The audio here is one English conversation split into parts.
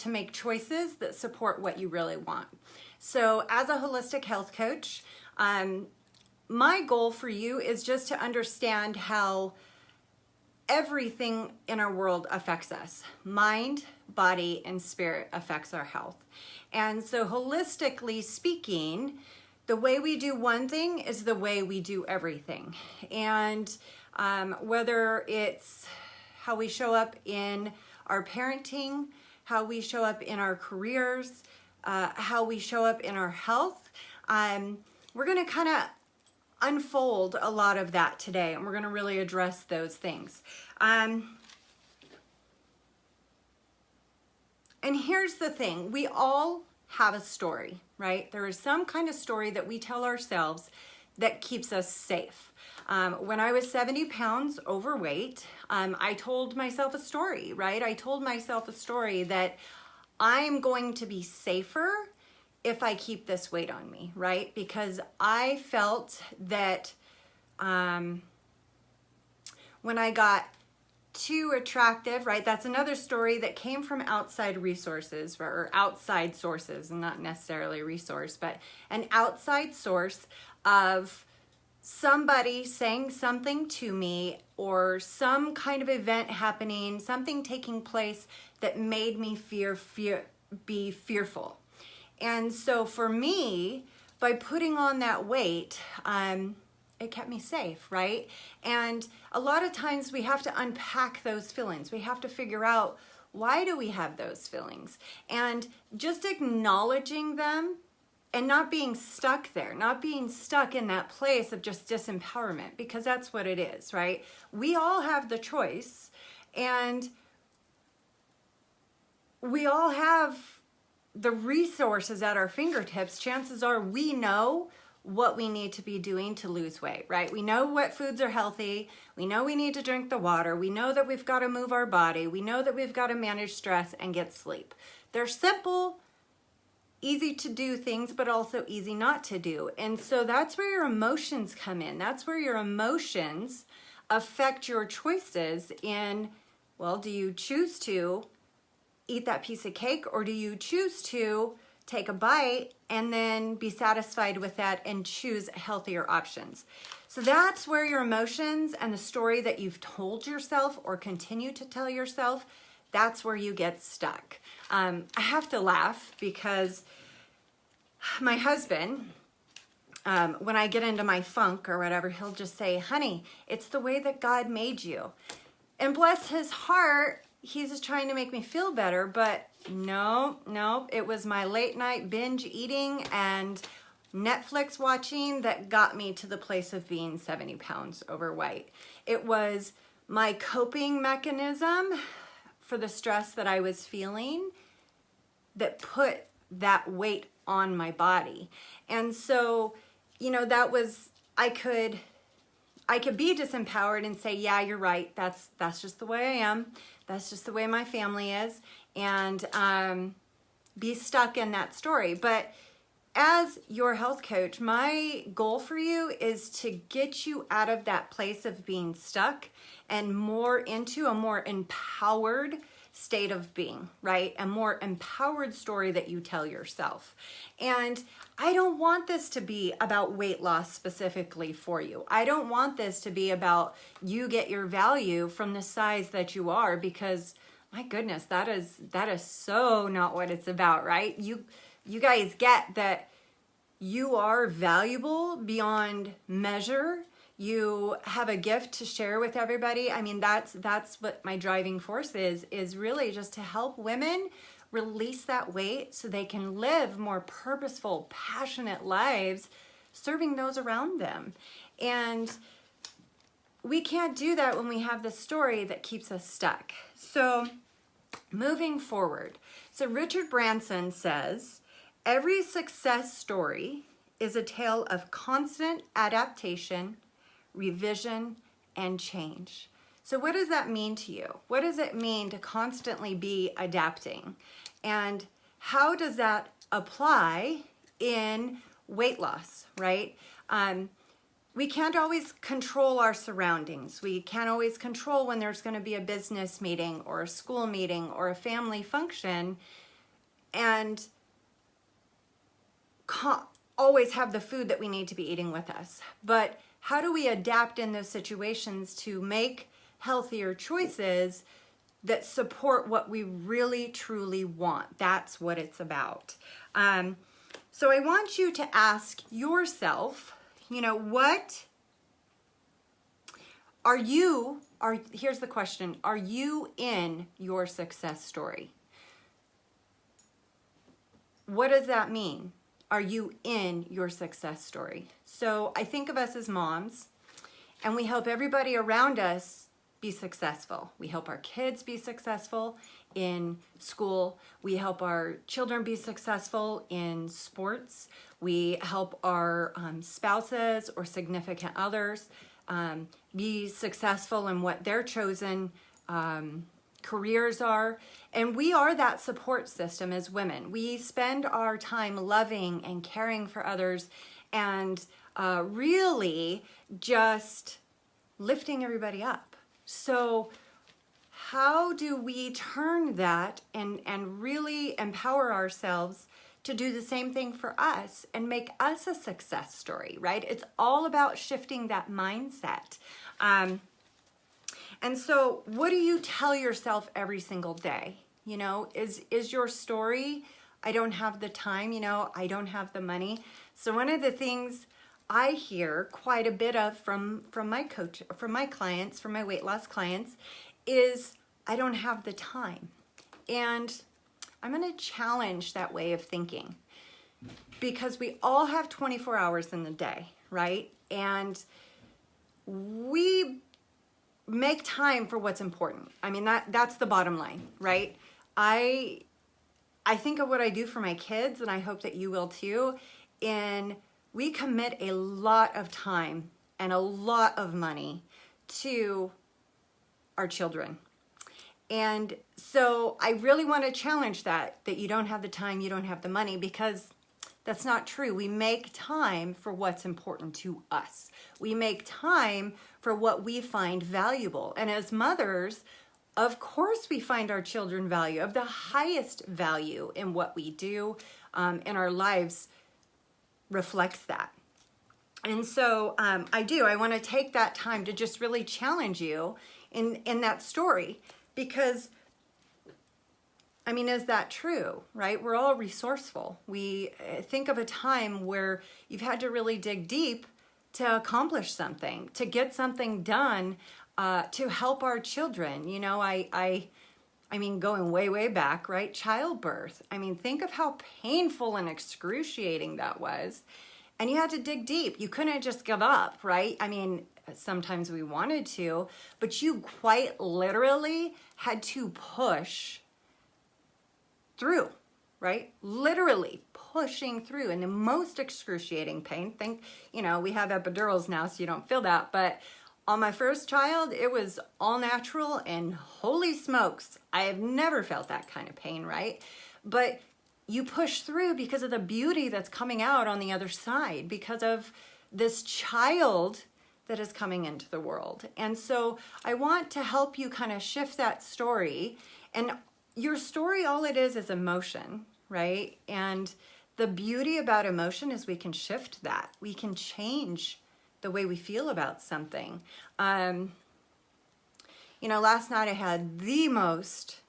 to make choices that support what you really want. So as a holistic health coach, my goal for you is just to understand how everything in our world affects us. Mind, body, and spirit affects our health. And so holistically speaking, the way we do one thing is the way we do everything. And whether it's how we show up in our parenting, how we show up in our careers, how we show up in our health, we're going to kind of unfold a lot of that today, and we're going to really address those things. And here's the thing, we all have a story, right? There is some kind of story that we tell ourselves that keeps us safe. When I was 70 pounds overweight, I told myself a story, right? I told myself a story that I'm going to be safer if I keep this weight on me, right? Because I felt that when I got too attractive, right? That's another story that came from outside resources or outside sources, and not necessarily a resource, but an outside source of somebody saying something to me or some kind of event happening, something taking place that made me be fearful. And so for me, by putting on that weight, it kept me safe, right? And a lot of times we have to unpack those feelings. We have to figure out, why do we have those feelings? And just acknowledging them and not being stuck there, not being stuck in that place of just disempowerment, because that's what it is, right? We all have the choice, and we all have the resources at our fingertips. Chances are we know what we need to be doing to lose weight, right? We know what foods are healthy. We know we need to drink the water. We know that we've got to move our body. We know that we've got to manage stress and get sleep. They're simple, easy to do things, but also easy not to do. And so that's where your emotions come in. That's where your emotions affect your choices in, well, do you choose to eat that piece of cake, or do you choose to take a bite and then be satisfied with that and choose healthier options? So that's where your emotions and the story that you've told yourself or continue to tell yourself, that's where you get stuck. I have to laugh because my husband, when I get into my funk or whatever, he'll just say, honey, it's the way that God made you. And bless his heart, he's just trying to make me feel better, but no, it was my late night binge eating and Netflix watching that got me to the place of being 70 pounds overweight. It was my coping mechanism for the stress that I was feeling that put that weight on my body. And so, that was, I could be disempowered and say, yeah, you're right. That's just the way I am. That's just the way my family is. And be stuck in that story. But as your health coach, my goal for you is to get you out of that place of being stuck and more into a more empowered state of being, right? A more empowered story that you tell yourself. And I don't want this to be about weight loss specifically for you. I don't want this to be about you get your value from the size that you are, because my goodness, that is so not what it's about, right? You guys get that you are valuable beyond measure. You have a gift to share with everybody. I mean, that's what my driving force is really just to help women release that weight so they can live more purposeful, passionate lives serving those around them. And we can't do that when we have this story that keeps us stuck. So moving forward, so Richard Branson says, every success story is a tale of constant adaptation, revision, and change. So what does that mean to you? What does it mean to constantly be adapting? And how does that apply in weight loss, right? We can't always control our surroundings. We can't always control when there's going to be a business meeting or a school meeting or a family function. and always have the food that we need to be eating with us. But how do we adapt in those situations to make healthier choices that support what we really truly want? That's what it's about. So I want you to ask yourself, what here's the question, are you in your success story? What does that mean? Are you in your success story? So I think of us as moms, and we help everybody around us be successful. We help our kids be successful in school. We help our children be successful in sports. We help our spouses or significant others be successful in what their chosen careers are. And we are that support system as women. We spend our time loving and caring for others and really just lifting everybody up. So how do we turn that and really empower ourselves to do the same thing for us and make us a success story, right? It's all about shifting that mindset. And so what do you tell yourself every single day? Is your story, I don't have the time, I don't have the money. So one of the things I hear quite a bit of from my coach, from my clients, from my weight loss clients, is I don't have the time. And I'm going to challenge that way of thinking, because we all have 24 hours in the day, right? And we make time for what's important. I mean, that's the bottom line, right? I think of what I do for my kids, and I hope that you will too. And we commit a lot of time and a lot of money to our children. And so I really want to challenge that you don't have the time, you don't have the money, because that's not true. We make time for what's important to us. We make time for what we find valuable. And as mothers, of course, we find our children value, of the highest value in what we do, in our lives reflects that. And so I want to take that time to just really challenge you in that story, because I mean, is that true, right? We're all resourceful. We think of a time where you've had to really dig deep to accomplish something, to get something done, to help our children. I mean, going way, way back, right? Childbirth. I mean, think of how painful and excruciating that was. And you had to dig deep. You couldn't just give up, right? I mean, sometimes we wanted to, but you quite literally had to push through, right? Literally pushing through in the most excruciating pain. We have epidurals now, so you don't feel that. But on my first child, it was all natural, and holy smokes, I have never felt that kind of pain, right? But you push through because of the beauty that's coming out on the other side, because of this child that is coming into the world. And so I want to help you kind of shift that story. And your story, all it is emotion, right? And the beauty about emotion is we can shift that. We can change the way we feel about something. Last night I had the most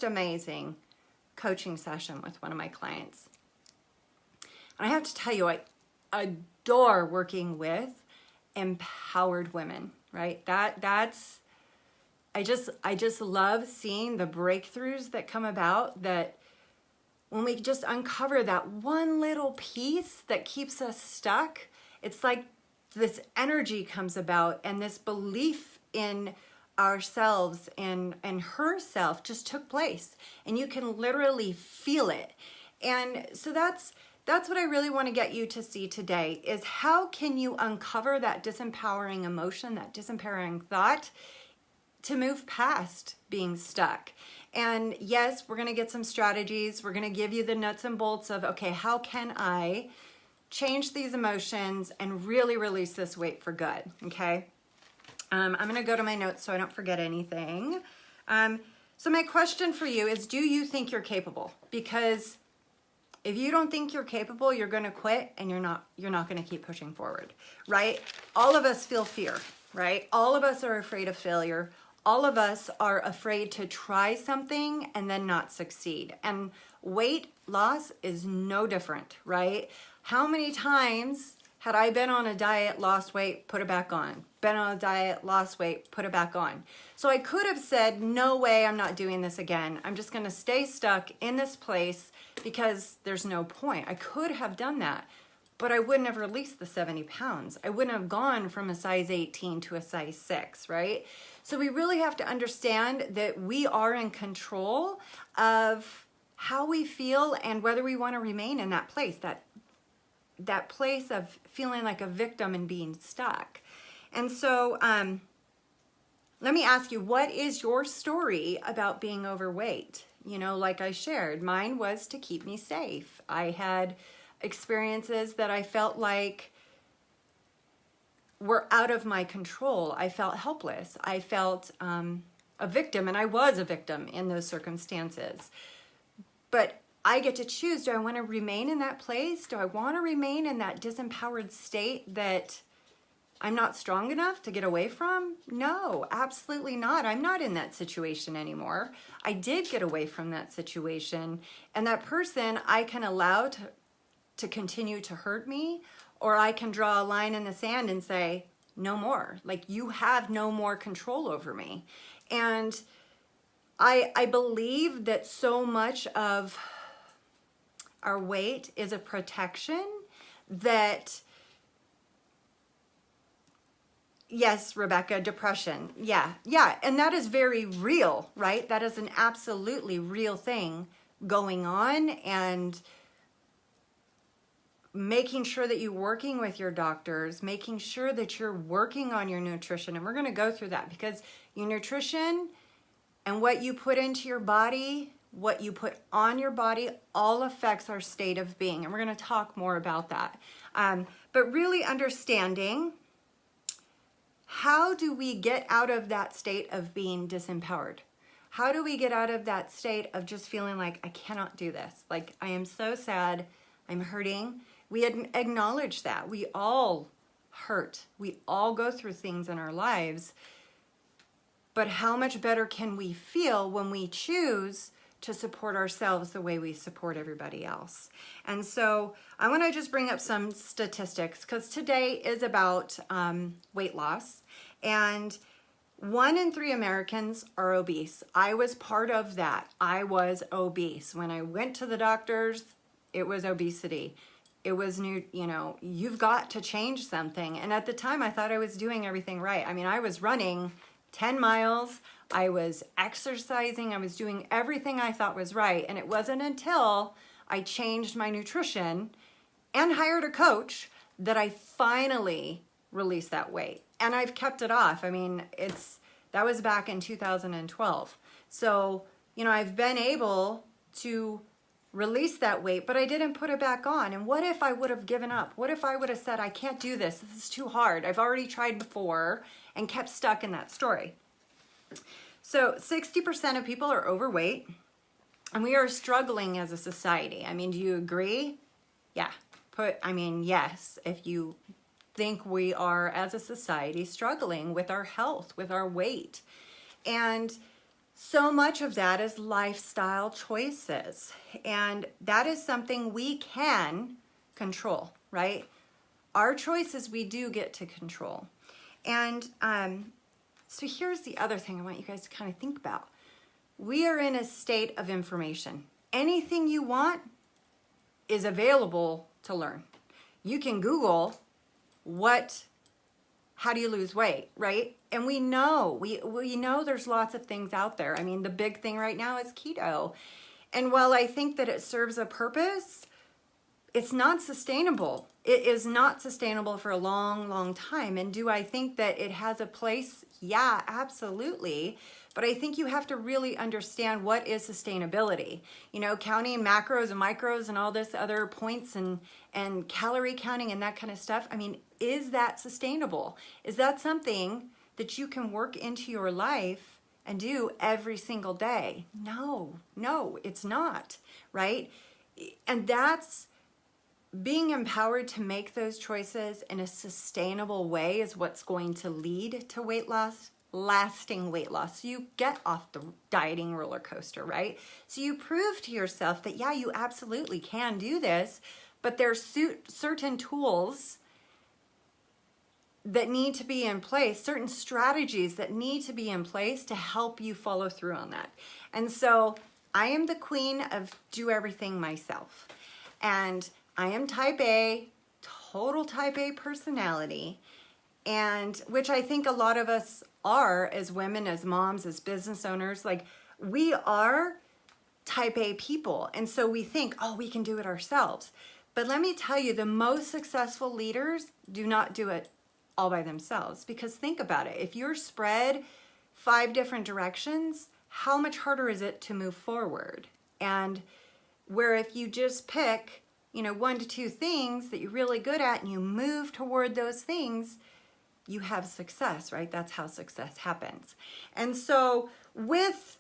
amazing coaching session with one of my clients. And I have to tell you, I adore working with empowered women, right? I just love seeing the breakthroughs that come about, that when we just uncover that one little piece that keeps us stuck, it's like this energy comes about, and this belief in ourselves and herself just took place, and you can literally feel it. And so that's what I really want to get you to see today, is how can you uncover that disempowering emotion, that disempowering thought, to move past being stuck. And yes, we're going to get some strategies. We're going to give you the nuts and bolts of, okay, how can I change these emotions and really release this weight for good, okay? I'm going to go to my notes so I don't forget anything. So my question for you is, do you think you're capable? Because if you don't think you're capable, you're going to quit and you're not going to keep pushing forward, right? All of us feel fear, right? All of us are afraid of failure. All of us are afraid to try something and then not succeed. And weight loss is no different, right? How many times had I been on a diet, lost weight, put it back on? Been on a diet, lost weight, put it back on. So I could have said, no way, I'm not doing this again. I'm just gonna stay stuck in this place because there's no point. I could have done that, but I wouldn't have released the 70 pounds. I wouldn't have gone from a size 18 to a size 6, right? So we really have to understand that we are in control of how we feel and whether we wanna remain in that place, that place of feeling like a victim and being stuck. And so let me ask you, what is your story about being overweight? You know, like I shared, mine was to keep me safe. I had experiences that I felt like were out of my control. I felt helpless. I felt a victim, and I was a victim in those circumstances. But I get to choose, do I want to remain in that place? Do I want to remain in that disempowered state that I'm not strong enough to get away from? No, absolutely not. I'm not in that situation anymore. I did get away from that situation, and that person I can allow to continue to hurt me, or I can draw a line in the sand and say, no more. Like, you have no more control over me. And I believe that so much of our weight is a protection that, yes, Rebecca, depression. Yeah. And that is very real, right? That is an absolutely real thing going on, and making sure that you're working with your doctors, making sure that you're working on your nutrition. And we're going to go through that, because your nutrition and what you put into your body, what you put on your body, all affects our state of being. And we're going to talk more about that. But really understanding, how do we get out of that state of being disempowered? How do we get out of that state of just feeling like, I cannot do this? Like, I am so sad, I'm hurting. We acknowledge that. We all hurt. We all go through things in our lives. But how much better can we feel when we choose to support ourselves the way we support everybody else? And so I want to just bring up some statistics, because today is about weight loss. And 1 in 3 Americans are obese. I was part of that. I was obese. When I went to the doctors, it was obesity. It was new, you've got to change something. And at the time, I thought I was doing everything right. I mean, I was running 10 miles. I was exercising. I was doing everything I thought was right. And it wasn't until I changed my nutrition and hired a coach that I finally released that weight. And I've kept it off. I mean, that was back in 2012. So, I've been able to release that weight, but I didn't put it back on. And what if I would have given up? What if I would have said, I can't do this. This is too hard. I've already tried before, and kept stuck in that story. So 60% of people are overweight, and we are struggling as a society. I mean, do you agree? Yeah. Yes, if you think we are, as a society, struggling with our health, with our weight. And so much of that is lifestyle choices. And that is something we can control, right? Our choices we do get to control. And so here's the other thing I want you guys to kind of think about. We are in a state of information. Anything you want is available to learn. You can Google how do you lose weight, right? And we know there's lots of things out there. I mean, the big thing right now is keto. And while I think that it serves a purpose, it's not sustainable. It is not sustainable for a long, long time. And do I think that it has a place? Yeah, absolutely. But I think you have to really understand what is sustainability. Counting macros and micros and all this other points and calorie counting and that kind of stuff. I mean, is that sustainable? Is that something that you can work into your life and do every single day. No, it's not, right? And that's being empowered to make those choices in a sustainable way is what's going to lead to weight loss, lasting weight loss. So you get off the dieting roller coaster, right? So you prove to yourself that, yeah, you absolutely can do this, but there's certain tools that need to be in place, certain strategies that need to be in place to help you follow through on that. And so I am the queen of do everything myself. And I am type A, total type A personality, and which I think a lot of us are as women, as moms, as business owners. Like, we are type A people. And so we think, oh, we can do it ourselves. But let me tell you, the most successful leaders do not do it all by themselves. Because think about it. If you're spread 5 different directions, how much harder is it to move forward? And where if you just pick 1 to 2 things that you're really good at and you move toward those things, you have success, right? That's how success happens. And so with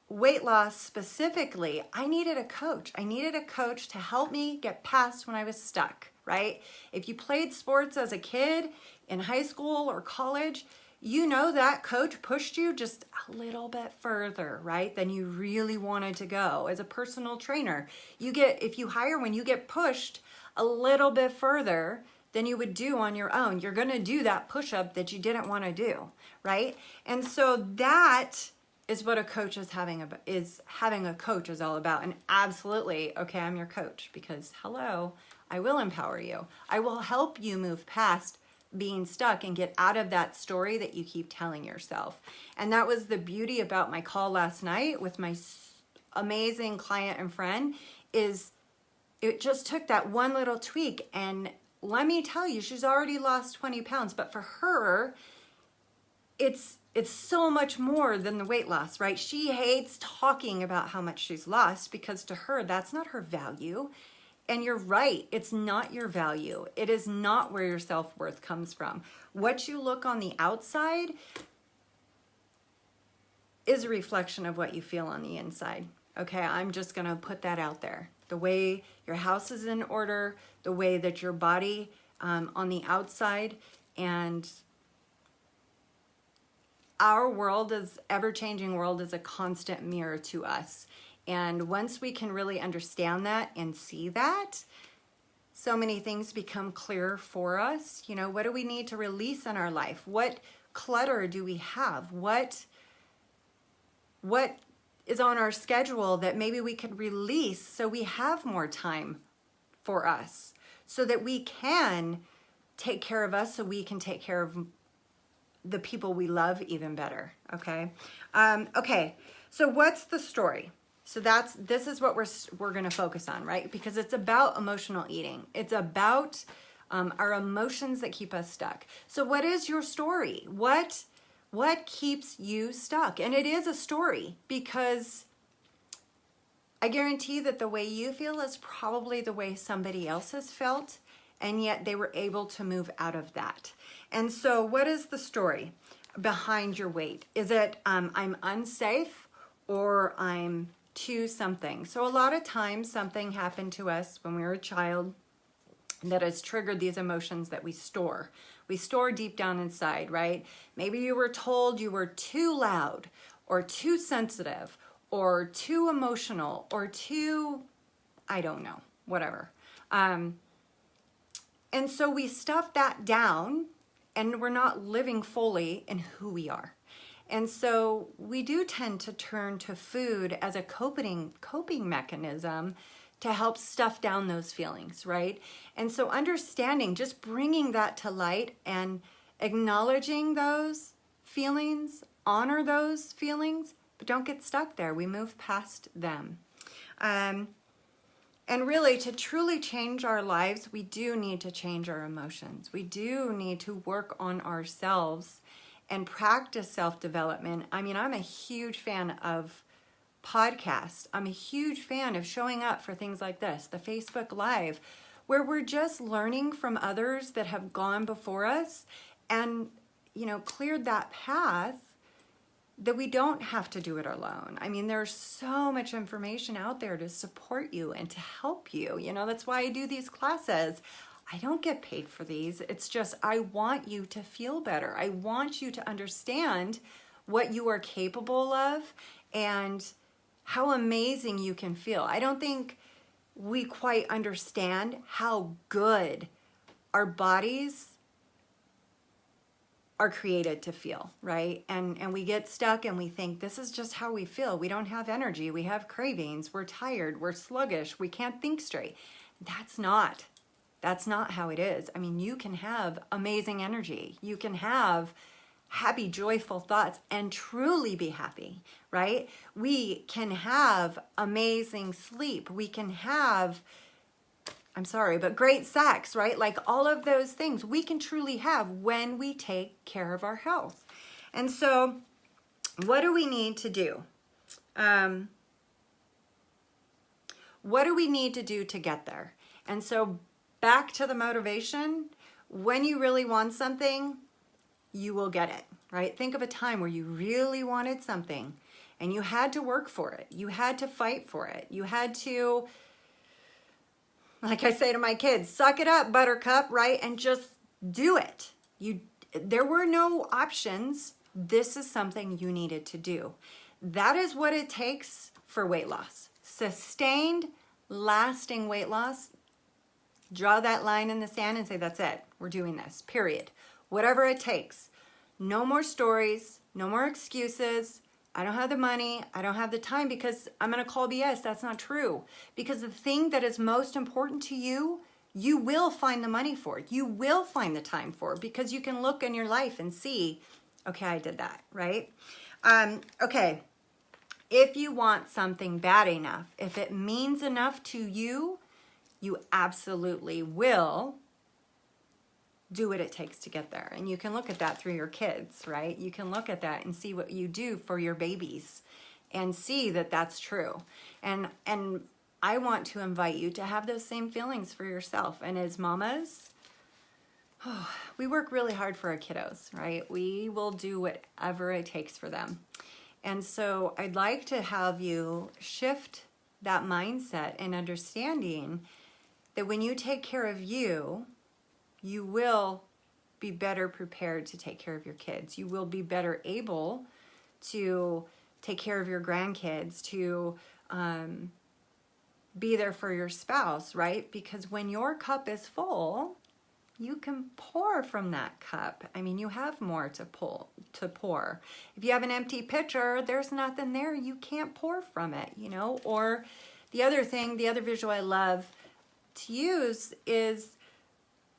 weight loss specifically, I needed a coach. I needed a coach to help me get past when I was stuck, right? If you played sports as a kid in high school or college, you know that coach pushed you just a little bit further, right, than you really wanted to go. As a personal trainer, if you hire when you get pushed a little bit further than you would do on your own, you're gonna do that push-up that you didn't wanna do, right? And so that is what a coach having a coach is all about. And absolutely, okay, I'm your coach because hello, I will empower you. I will help you move past being stuck and get out of that story that you keep telling yourself. And that was the beauty about my call last night with my amazing client and friend, is it just took that one little tweak. And let me tell you, she's already lost 20 pounds, but for her, it's so much more than the weight loss, right? She hates talking about how much she's lost because to her, that's not her value. And you're right, it's not your value. It is not where your self-worth comes from. What you look on the outside is a reflection of what you feel on the inside. Okay, I'm just gonna put that out there. The way your house is in order, the way that your body on the outside, and our world is ever-changing world is a constant mirror to us. And once we can really understand that and see that, so many things become clearer for us. What do we need to release in our life? What clutter do we have? What is on our schedule that maybe we could release so we have more time for us, so that we can take care of us, so we can take care of the people we love even better, okay? Okay, so what's the story? So this is what we're going to focus on, right? Because it's about emotional eating. It's about our emotions that keep us stuck. So what is your story? What keeps you stuck? And it is a story, because I guarantee that the way you feel is probably the way somebody else has felt, and yet they were able to move out of that. And so what is the story behind your weight? Is it I'm unsafe, or I'm too something? So a lot of times something happened to us when we were a child that has triggered these emotions that we store. We store deep down inside, right? Maybe you were told you were too loud, or too sensitive, or too emotional, or too, I don't know, whatever. And so we stuff that down, and we're not living fully in who we are. And so we do tend to turn to food as a coping mechanism to help stuff down those feelings, right? And so understanding, just bringing that to light and acknowledging those feelings, honor those feelings, but don't get stuck there. We move past them. And really, to truly change our lives, we do need to change our emotions. We do need to work on ourselves and practice self-development. I mean, I'm a huge fan of podcasts. I'm a huge fan of showing up for things like this, the Facebook Live, where we're just learning from others that have gone before us and, cleared that path that we don't have to do it alone. I mean, there's so much information out there to support you and to help you. You know, that's why I do these classes. I don't get paid for these. It's just, I want you to feel better. I want you to understand what you are capable of and how amazing you can feel. I don't think we quite understand how good our bodies are created to feel, right? And we get stuck and we think this is just how we feel. We don't have energy. We have cravings. We're tired. We're sluggish. We can't think straight. That's not how it is. I mean, you can have amazing energy. You can have happy, joyful thoughts and truly be happy, right? We can have amazing sleep. We can have, I'm sorry, but great sex, right? Like all of those things we can truly have when we take care of our health. And so what do we need to do? What do we need to do to get there? And so back to the motivation, when you really want something, you will get it, right? Think of a time where you really wanted something and you had to work for it. You had to fight for it. You had to, like I say to my kids, suck it up, buttercup, right? And just do it. There were no options. This is something you needed to do. That is what it takes for weight loss. Sustained, lasting weight loss. Draw that line in the sand and say, that's it. We're doing this, period. Whatever it takes. No more stories, no more excuses. I don't have the money, I don't have the time because I'm gonna call BS. That's not true. Because the thing that is most important to you, you will find the money for it. You will find the time for it because you can look in your life and see, okay, I did that, right? Okay, if you want something bad enough, if it means enough to you, you absolutely will do what it takes to get there. And you can look at that through your kids, right? You can look at that and see what you do for your babies and see that that's true. And I want to invite you to have those same feelings for yourself. And as mamas, we work really hard for our kiddos, right? We will do whatever it takes for them. And so I'd like to have you shift that mindset and understanding that when you take care of you, you will be better prepared to take care of your kids. You will be better able to take care of your grandkids, to be there for your spouse, right? Because when your cup is full, you can pour from that cup. I mean, you have more to pour. If you have an empty pitcher, there's nothing there. You can't pour from it, you know? Or the other thing, the other visual I love to use is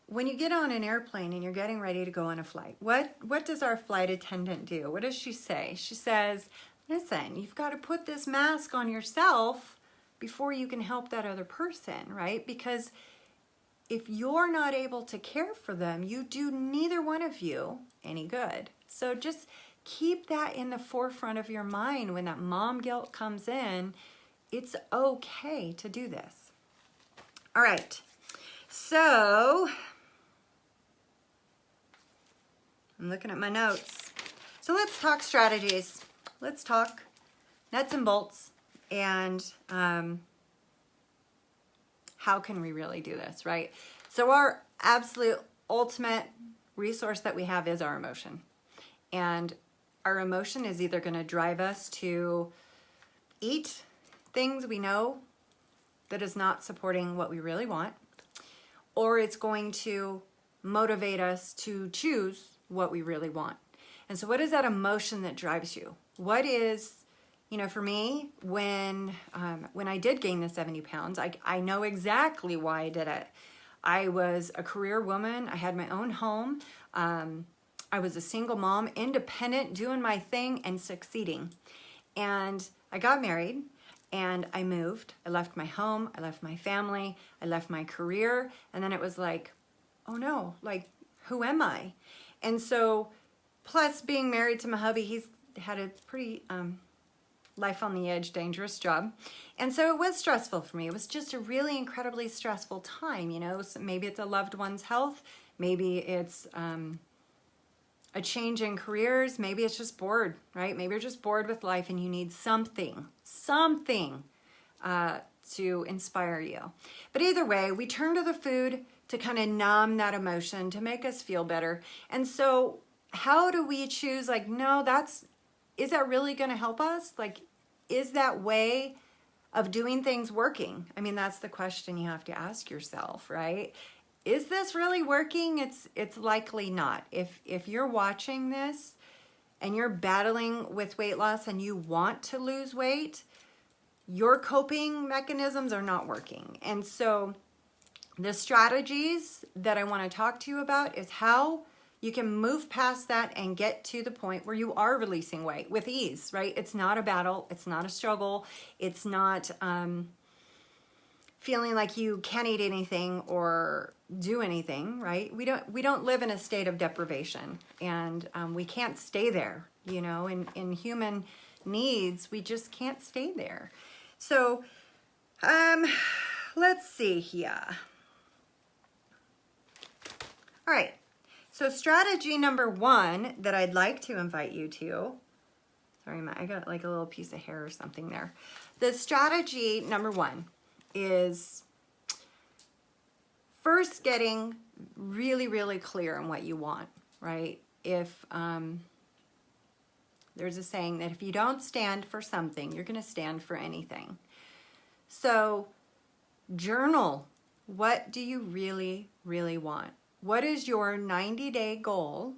when you get on an airplane and you're getting ready to go on a flight, what does our flight attendant do? What does she say? She says, listen, you've got to put this mask on yourself before you can help that other person, right? Because if you're not able to care for them, you do neither one of you any good. So just keep that in the forefront of your mind when that mom guilt comes in. It's okay to do this. All right, so I'm looking at my notes. So let's talk strategies. Let's talk nuts and bolts and how can we really do this, right? So our absolute ultimate resource that we have is our emotion. And our emotion is either going to drive us to eat things we know that is not supporting what we really want, or it's going to motivate us to choose what we really want. And so what is that emotion that drives you? What is, you know, for me, when I did gain the 70 pounds, I know exactly why I did it. I was a career woman. I had my own home. I was a single mom, independent, doing my thing and succeeding. And I got married and I moved. I left my home. I left my family. I left my career. And then it was like, oh no, like, who am I? And so, plus being married to my hubby, he's had a pretty life on the edge, dangerous job. And so it was stressful for me. It was just a really incredibly stressful time, you know. So maybe it's a loved one's health. Maybe it's a change in careers. Maybe it's just bored, right? Maybe you're just bored with life and you need something to inspire you. But either way, we turn to the food to kind of numb that emotion, to make us feel better. And so how do we choose, like, no, is that really going to help us? Like, is that way of doing things working? I mean, that's the question you have to ask yourself, right? Is this really working? It's likely not. If you're watching this and you're battling with weight loss and you want to lose weight, your coping mechanisms are not working. And so the strategies that I want to talk to you about is how you can move past that and get to the point where you are releasing weight with ease, right? It's not a battle. It's not a struggle. It's not feeling like you can't eat anything or do anything, right? We don't live in a state of deprivation, and we can't stay there, you know, in human needs, we just can't stay there. So let's see here. All right, so strategy number 1 that I'd like to invite you to, sorry, I got like a little piece of hair or something there. The strategy number 1 is first getting really, really clear on what you want, right? If there's a saying that if you don't stand for something, you're going to stand for anything. So journal. What do you really, really want? What is your 90-day goal?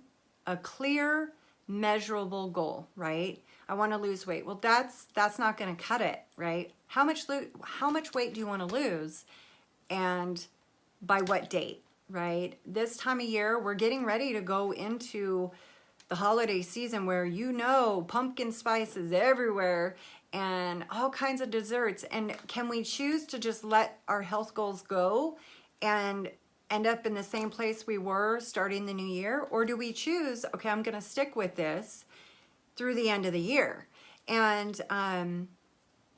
A clear, measurable goal, right? I want to lose weight. Well, that's not going to cut it, right? How much weight do you want to lose, and by what date, right? This time of year, we're getting ready to go into the holiday season where, you know, pumpkin spice is everywhere and all kinds of desserts. And can we choose to just let our health goals go and end up in the same place we were starting the new year? Or do we choose, okay, I'm going to stick with this through the end of the year? And,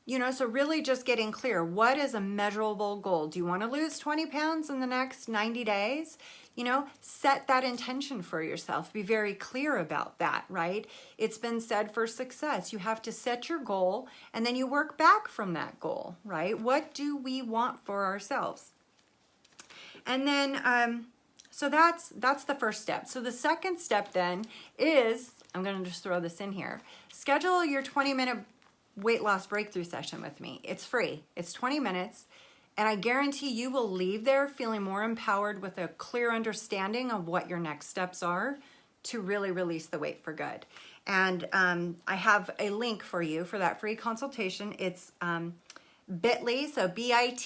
you know, so really just getting clear, what is a measurable goal? Do you want to lose 20 pounds in the next 90 days? You know, set that intention for yourself. Be very clear about that, right? It's been said for success, you have to set your goal and then you work back from that goal, right? What do we want for ourselves? And then, so that's the first step. So the second step then is, I'm going to just throw this in here, schedule your 20-minute weight loss breakthrough session with me. It's free. It's 20 minutes. And I guarantee you will leave there feeling more empowered with a clear understanding of what your next steps are to really release the weight for good. And I have a link for you for that free consultation. It's bit.ly, so bit.ly/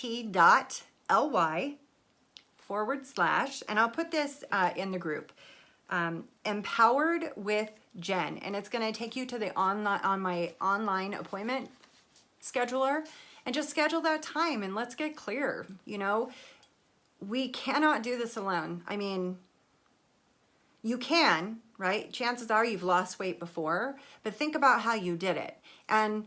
and I'll put this in the group, Empowered with Jen, and it's going to take you to the my online appointment scheduler, and just schedule that time and let's get clear. You know, we cannot do this alone. I mean, you can, right? Chances are you've lost weight before, but think about how you did it. And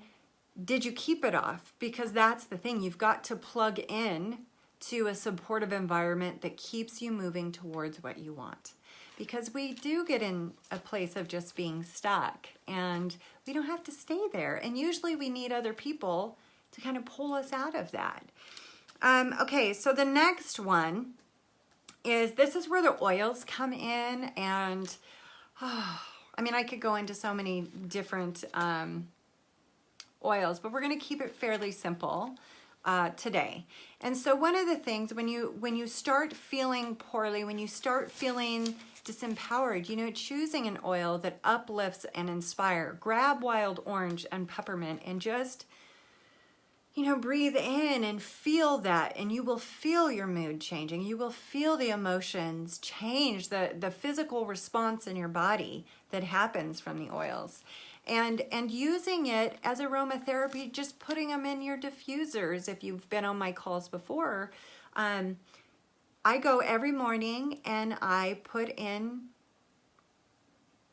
did you keep it off? Because that's the thing. You've got to plug in to a supportive environment that keeps you moving towards what you want. Because we do get in a place of just being stuck and we don't have to stay there. And usually we need other people to kind of pull us out of that. Okay, so the next one is, this is where the oils come in. And I mean, I could go into so many different oils, but we're going to keep it fairly simple today. And so one of the things, when you start feeling poorly, when you start feeling disempowered, you know, choosing an oil that uplifts and inspires. Grab wild orange and peppermint and just, you know, breathe in and feel that, and you will feel your mood changing. You will feel the emotions change, the physical response in your body that happens from the oils. And using it as aromatherapy, just putting them in your diffusers. If you've been on my calls before, I go every morning and I put in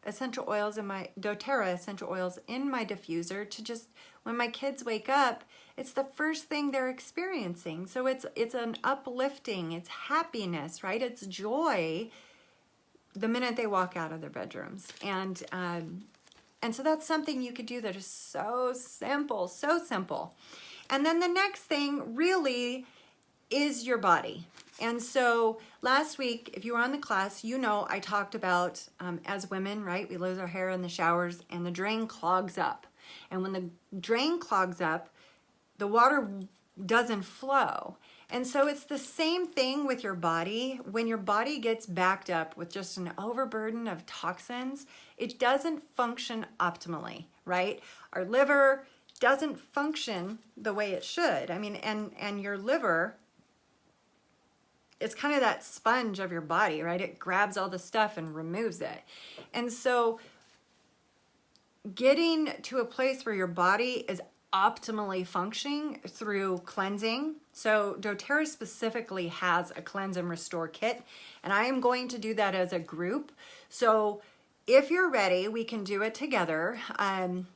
essential oils in my doTERRA essential oils in my diffuser to just, when my kids wake up, it's the first thing they're experiencing. So it's an uplifting, it's happiness, right? It's joy the minute they walk out of their bedrooms. And so that's something you could do that is so simple, so simple. And then the next thing really is your body. And so last week, if you were on the class, you know I talked about, as women, right, we lose our hair in the showers and the drain clogs up. And when the drain clogs up, the water doesn't flow. And so it's the same thing with your body. When your body gets backed up with just an overburden of toxins, it doesn't function optimally, right? Our liver doesn't function the way it should. I mean, and your liver, it's kind of that sponge of your body, right? It grabs all the stuff and removes it. And so getting to a place where your body is optimally functioning through cleansing. So doTERRA specifically has a cleanse and restore kit, and I am going to do that as a group. So if you're ready, we can do it together. I'm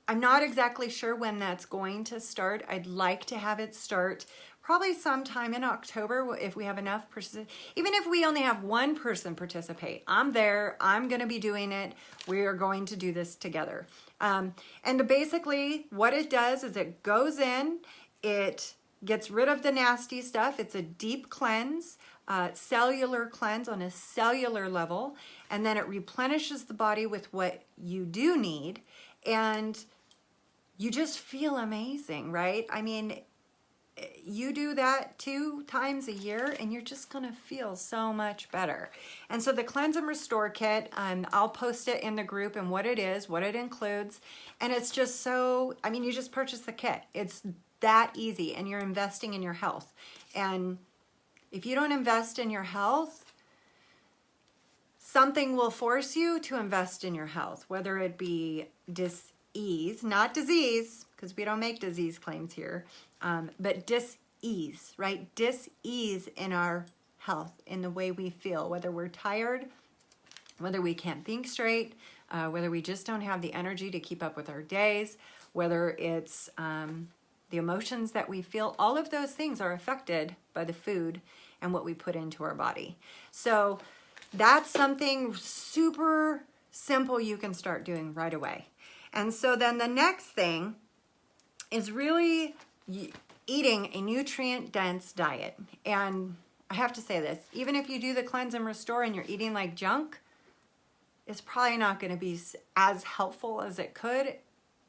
not exactly sure when that's going to start. I'd like to have it start probably sometime in October if we have enough, even if we only have one person participate. I'm there, I'm gonna be doing it. We are going to do this together. And basically what it does is it goes in, it gets rid of the nasty stuff. It's a deep cleanse, cellular cleanse on a cellular level, and then it replenishes the body with what you do need, and you just feel amazing, right? I mean, you do that 2 times a year and you're just gonna feel so much better. And so the Cleanse and Restore Kit, I'll post it in the group and what it is, what it includes. And it's just so, I mean, you just purchase the kit. It's that easy, and you're investing in your health. And if you don't invest in your health, something will force you to invest in your health, whether it be dis-ease, not disease, because we don't make disease claims here, but dis-ease, right? Dis-ease in our health, in the way we feel, whether we're tired, whether we can't think straight, whether we just don't have the energy to keep up with our days, whether it's the emotions that we feel. All of those things are affected by the food and what we put into our body. So that's something super simple you can start doing right away. And so then the next thing is really eating a nutrient-dense diet. And I have to say this, even if you do the Cleanse and Restore and you're eating like junk, it's probably not going to be as helpful as it could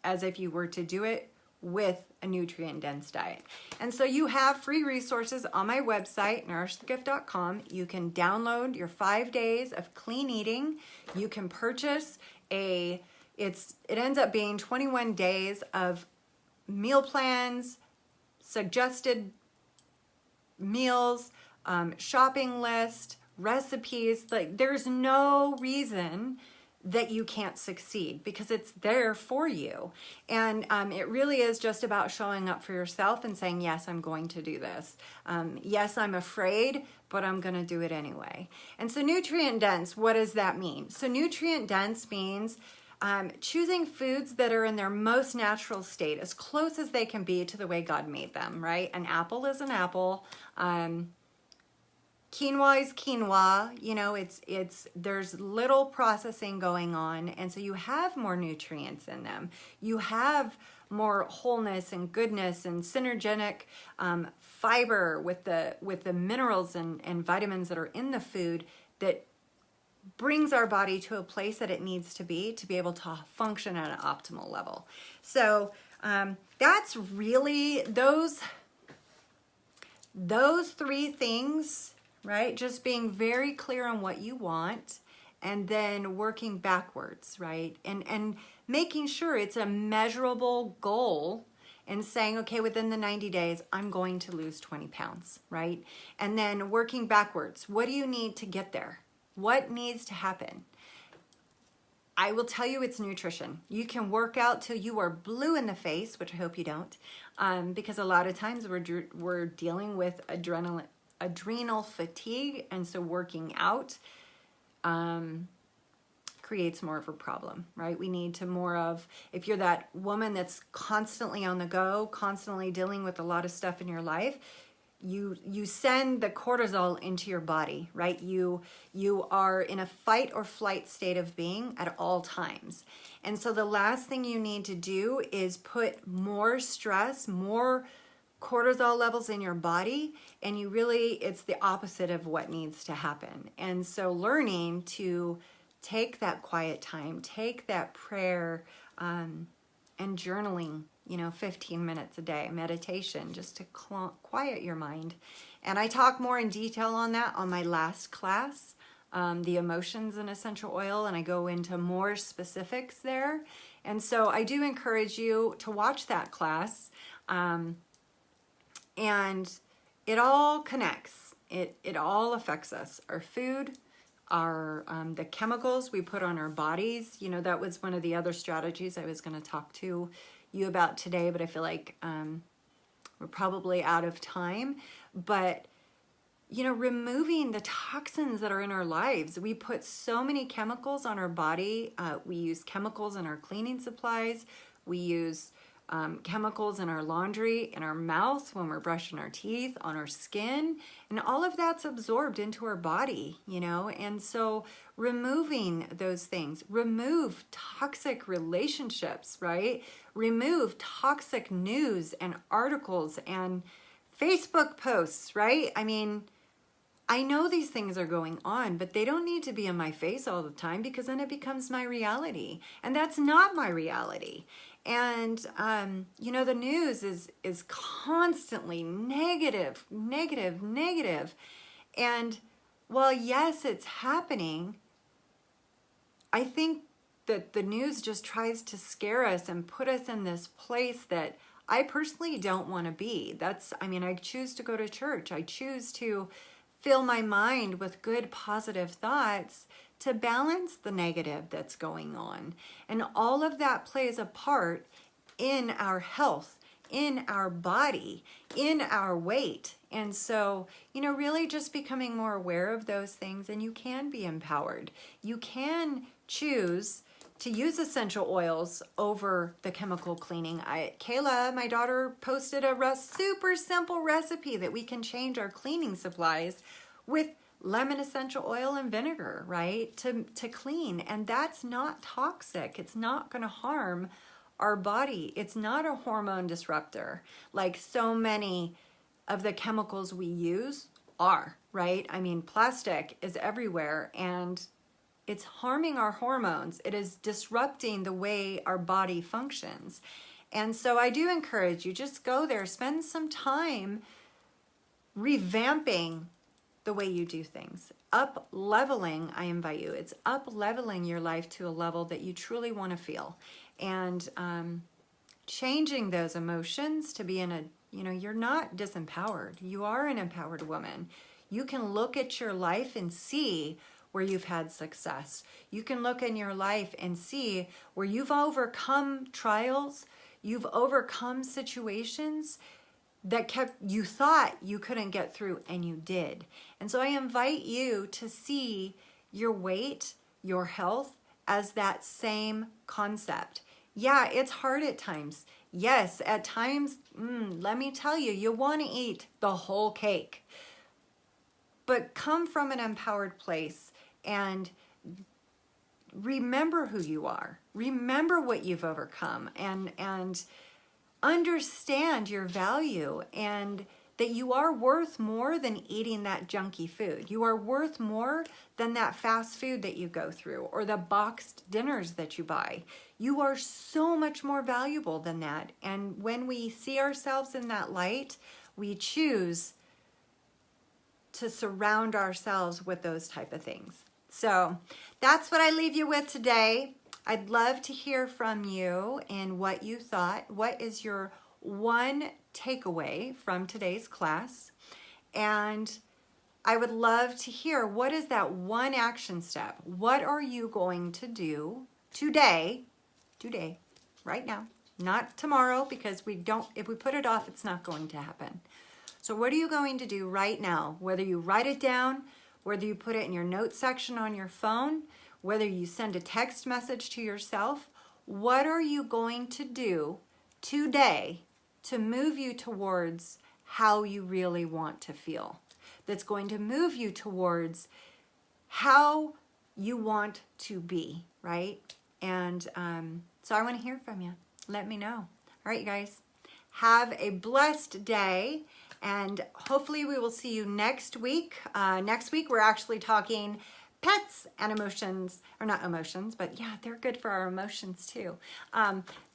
as if you were to do it with a nutrient-dense diet. And so you have free resources on my website, nourishthegift.com. You can download your 5 days of clean eating. You can purchase it ends up being 21 days of meal plans, suggested meals, shopping list, recipes. Like, there's no reason that you can't succeed because it's there for you. And it really is just about showing up for yourself and saying, yes, I'm going to do this. Yes, I'm afraid, but I'm going to do it anyway. And so nutrient dense, what does that mean? So nutrient dense means choosing foods that are in their most natural state, as close as they can be to the way God made them, right? An apple is an apple. Quinoa is quinoa. You know, there's little processing going on, and so you have more nutrients in them. You have more wholeness and goodness and synergenic fiber with the minerals and vitamins that are in the food that brings our body to a place that it needs to be able to function at an optimal level. So that's really those 3 things, right? Just being very clear on what you want and then working backwards, right? And making sure it's a measurable goal and saying, okay, within the 90 days, I'm going to lose 20 pounds, right? And then working backwards. What do you need to get there? What needs to happen? I will tell you it's nutrition. You can work out till you are blue in the face, which I hope you don't, because a lot of times we're dealing with adrenal fatigue, and so working out creates more of a problem, right? We need to more of, if you're that woman that's constantly on the go, constantly dealing with a lot of stuff in your life, you send the cortisol into your body, right? You are in a fight or flight state of being at all times. And so the last thing you need to do is put more stress, more cortisol levels in your body, and it's the opposite of what needs to happen. And so learning to take that quiet time, take that prayer, and journaling, 15 minutes a day, meditation, just to quiet your mind. And I talk more in detail on that on my last class, the emotions in essential oil, and I go into more specifics there. And so I do encourage you to watch that class. And it all connects. It all affects us. Our food, the chemicals we put on our bodies. That was one of the other strategies I was going to talk to you about today, but I feel like we're probably out of time. But removing the toxins that are in our lives. We put so many chemicals on our body. We use chemicals in our cleaning supplies. We use chemicals in our laundry, in our mouth when we're brushing our teeth, on our skin, and all of that's absorbed into our body, and so removing those things, remove toxic relationships, right? Remove toxic news and articles and Facebook posts, right? I mean, I know these things are going on, but they don't need to be in my face all the time, because then it becomes my reality, and that's not my reality. And, the news is constantly negative. And while, yes, it's happening, I think that the news just tries to scare us and put us in this place that I personally don't want to be. I choose to go to church. I choose to fill my mind with good, positive thoughts to balance the negative that's going on. And all of that plays a part in our health, in our body, in our weight. And so, really just becoming more aware of those things, and you can be empowered. You can choose to use essential oils over the chemical cleaning. Kayla, my daughter, posted a super simple recipe that we can change our cleaning supplies with lemon essential oil and vinegar, right? To clean. And that's not toxic. It's not going to harm our body. It's not a hormone disruptor like so many of the chemicals we use are, right? Plastic is everywhere, and it's harming our hormones. It is disrupting the way our body functions. And so I do encourage you, just go there, spend some time revamping the way you do things. Up leveling, I invite you. It's up leveling your life to a level that you truly want to feel. And changing those emotions to be you're not disempowered. You are an empowered woman. You can look at your life and see where you've had success. You can look in your life and see where you've overcome trials, you've overcome situations that you thought you couldn't get through, and you did. And so I invite you to see your weight, your health as that same concept. Yeah, it's hard at times. Yes, at times, let me tell you, you want to eat the whole cake. But come from an empowered place and remember who you are. Remember what you've overcome, and understand your value, and that you are worth more than eating that junky food. You are worth more than that fast food that you go through, or the boxed dinners that you buy. You are so much more valuable than that. And when we see ourselves in that light, we choose to surround ourselves with those type of things. So that's what I leave you with today. I'd love to hear from you and what you thought. What is your one takeaway from today's class? And I would love to hear, what is that one action step? What are you going to do today, right now, not tomorrow, because if we put it off, it's not going to happen. So what are you going to do right now? Whether you write it down, whether you put it in your notes section on your phone, whether you send a text message to yourself, what are you going to do today to move you towards how you really want to feel. That's going to move you towards how you want to be, right? And so I want to hear from you. Let me know. All right, you guys. Have a blessed day, and hopefully we will see you next week. Next week we're actually talking pets and emotions, or not emotions, but yeah, they're good for our emotions too.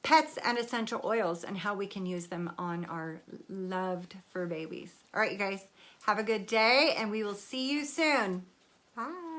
Pets and essential oils and how we can use them on our loved fur babies. All right, you guys, have a good day, and we will see you soon. Bye.